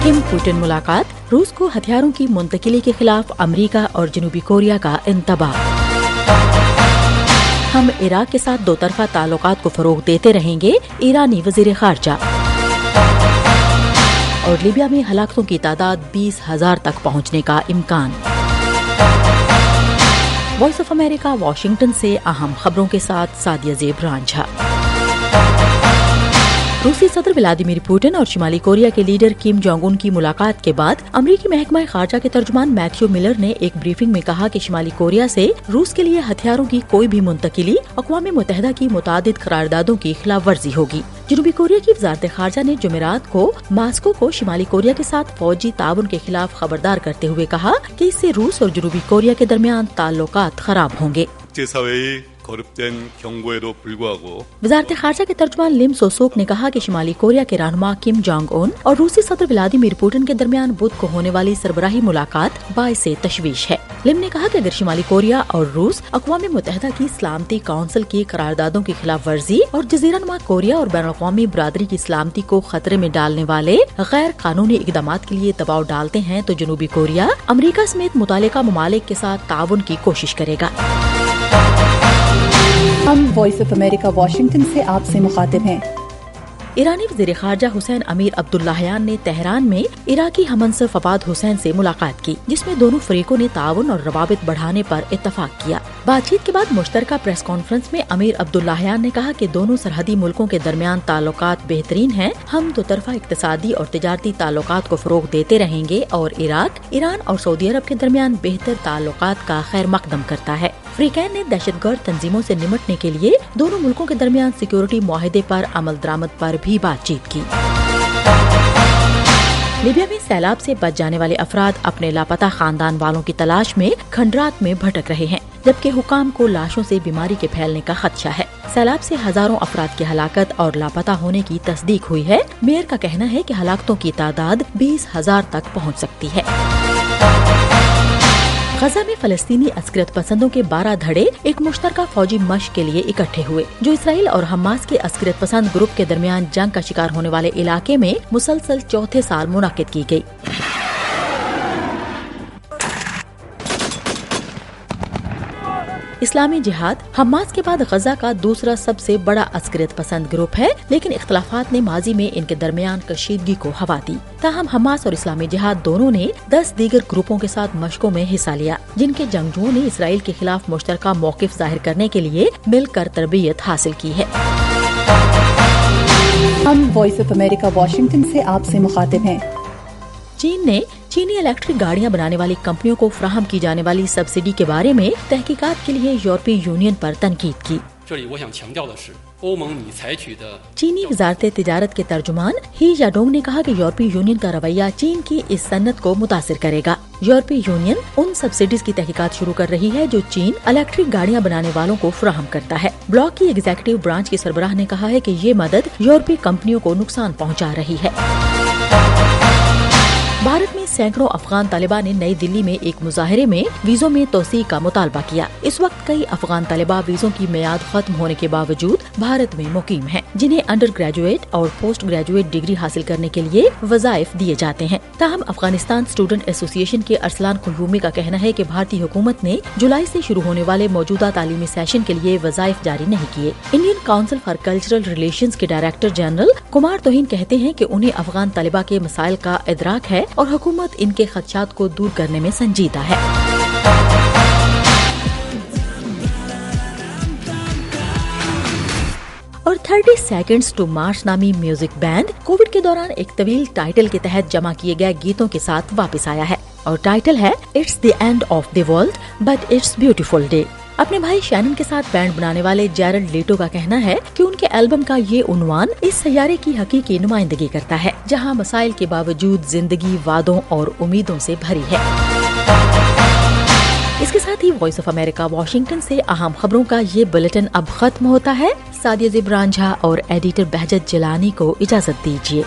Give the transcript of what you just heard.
किम Putin मुलाकात, रूस को हथियारों की मुंतकिली के खिलाफ अमेरिका और जनूबी कोरिया का इंतबाह। हम इराक के साथ दो तरफा ताल्लुकात को फरोग देते रहेंगे, ईरानी वजीर खारजा। और लीबिया में हलाकतों की तादाद 20,000 तक पहुंचने का इम्कान। वॉइस ऑफ अमेरिका वाशिंगटन से अहम खबरों के साथ सादिया ज़ेब रांझा। रूसी सदर व्लादिमीर पुतिन और शिमाली कोरिया के लीडर किम जोंग उन की मुलाकात के बाद अमरीकी महकमा खारजा के तर्जुमान मैथ्यू मिलर ने एक ब्रीफिंग में कहा कि शिमाली कोरिया से रूस के लिए हथियारों की कोई भी मुंतकिली अक़वाम मुत्तहिदा की मुतादिद करारदादों की खिलाफ वर्जी होगी। जनूबी कोरिया की वज़ारत खारजा ने जुमेरात को मास्को को शिमाली कोरिया के साथ फौजी ताउन के खिलाफ खबरदार करते हुए कहा कि इससे रूस और जनूबी कोरिया के दरमियान ताल्लुकात खराब होंगे। वज़ारत खारजा के तर्जुमान लिम सोसोक ने कहा कि शिमाली कोरिया के रहनुमा किम जोंग उन और रूसी सदर व्लादिमीर पुतिन के दरमियान बुध को होने वाली सरबराही मुलाकात बाइसे तशवीश है। लिम ने कहा कि अगर शिमाली कोरिया और रूस अक़वाम मुत्तहिदा की सलामती काउंसिल की करारदादों की खिलाफ वर्जी और जज़ीरा नुमा कोरिया और बैनुल-अक़वामी बरादरी की सलामती को खतरे में डालने वाले गैर कानूनी इक़दामात के लिए दबाव डालते हैं तो जनूबी कोरिया अमरीका समेत मुतालिका ममालिक के साथ ताउन की कोशिश करेगा। हम वॉइस ऑफ अमेरिका वाशिंगटन से आपसे मुखातिब हैं। ईरानी वज़ीर खारजा हुसैन अमीर अब्दुल्लाहियान ने तेहरान में इराकी हमअंसर फवाद हुसैन से मुलाकात की, जिसमें दोनों फरीकों ने ताउन और रवाबित बढ़ाने पर इत्तफाक किया। बातचीत के बाद मुश्तरका प्रेस कॉन्फ्रेंस में अमीर अब्दुल्लाहियान ने कहा कि दोनों सरहदी मुल्कों के दरमियान ताल्लुकात बेहतरीन हैं। हम दो तरफा इक्तिसादी और तिजारती ताल्लुकात को फरोग देते रहेंगे और इराक, ईरान और सऊदी अरब के दरमियान बेहतर ताल्लुकात का खैर मकदम करता है। फ्रीकैन ने दहशतगर्द तंजीमों से निमटने के लिए दोनों मुल्कों के दरमियान सिक्योरिटी मुआहिदे पर अमल दरामद पर भी बातचीत की। लीबिया में सैलाब से बच जाने वाले अफराद अपने लापता खानदान वालों की तलाश में खंडरात में भटक रहे हैं, जबकि हुकाम को लाशों से बीमारी के फैलने का खदशा है। सैलाब से हजारों अफराद की हलाकत और लापता होने की तस्दीक हुई है। मेयर का कहना है कि हलाकतों की तादाद 20,000 तक पहुँच सकती है। गजा में फलस्तीनी अस्करत पसंदों के 12 धड़े एक मुश्तरका फौजी मश्क के लिए इकट्ठे हुए, जो इसराइल और हमास के अस्करत पसंद ग्रुप के दरमियान जंग का शिकार होने वाले इलाके में मुसलसल चौथे साल मुनाकिद की गई। इस्लामी जिहाद हमास के बाद गजा का दूसरा सबसे बड़ा अस्करत पसंद ग्रुप है, लेकिन इख्तलाफात ने माजी में इनके दरमियान कशीदगी को हवा दी। ताहम हमास और इस्लामी जिहाद दोनों ने 10 दीगर ग्रुपों के साथ मशकों में हिस्सा लिया, जिनके जंगजुओं ने इसराइल के खिलाफ मुश्तरका मौकिफ जाहिर करने के लिए मिलकर तरबियत हासिल की है। हम वॉइस ऑफ अमेरिका वाशिंगटन से आपसे मुखातिब हैं। चीन ने चीनी इलेक्ट्रिक गाड़ियां बनाने वाली कंपनियों को फराहम की जाने वाली सब्सिडी के बारे में तहकीकात के लिए यूरोपीय यूनियन पर तनकीद की। चीनी वजारत तिजारत के तर्जुमान ही जाडोंग ने कहा कि यूरोपीय यूनियन का रवैया चीन की इस सन्नत को मुतासिर करेगा। यूरोपीय यूनियन उन सब्सिडीज की तहकीकात शुरू कर रही है जो चीन इलेक्ट्रिक गाड़ियां बनाने वालों को फराहम करता है। ब्लॉक की एग्जीक्यूटिव ब्रांच के सरबराह ने कहा है कि ये मदद यूरोपीय कंपनियों को नुकसान पहुँचा रही है। भारत में सैकड़ों अफगान तालिबान ने नई दिल्ली में एक मुजाहरे में वीजों में तोसी का मुतालबा किया। इस वक्त कई अफगान तालिबा वीजों की मियाद खत्म होने के बावजूद भारत में मुकीम हैं, जिन्हें अंडर ग्रेजुएट और पोस्ट ग्रेजुएट डिग्री हासिल करने के लिए वज़ाइफ दिए जाते हैं। ताहम अफगानिस्तान स्टूडेंट एसोसिएशन के अरसलान कुलूमी का कहना है कि भारतीय हुकूमत ने जुलाई से शुरू होने वाले मौजूदा तालीमी सेशन के लिए वज़ाइफ जारी नहीं किए। Indian council for cultural relations के डायरेक्टर जनरल कुमार तोहिन कहते हैं कि उन्हें अफगान तालिबा के मसाइल का इदराक है और हुकूमत इनके खदशात को दूर करने में संजीदा है। और 30 सेकंड्स टू मार्च नामी म्यूजिक बैंड कोविड के दौरान एक तवील टाइटल के तहत जमा किए गए गीतों के साथ वापस आया है और टाइटल है it's the end of the world but it's beautiful day. अपने भाई शैनन के साथ बैंड बनाने वाले जेरल्ड लीटो का कहना है कि उनके एल्बम का ये उन्वान इस सैयारे की हकीकी नुमाइंदगी करता है, जहां मसाइल के बावजूद जिंदगी वादों और उम्मीदों से भरी है। इसके साथ ही वॉइस ऑफ अमेरिका वाशिंगटन से अहम खबरों का ये बुलेटिन अब खत्म होता है। सादिया ज़ेब रांझा और एडिटर बहजत जिलानी को इजाजत दीजिए।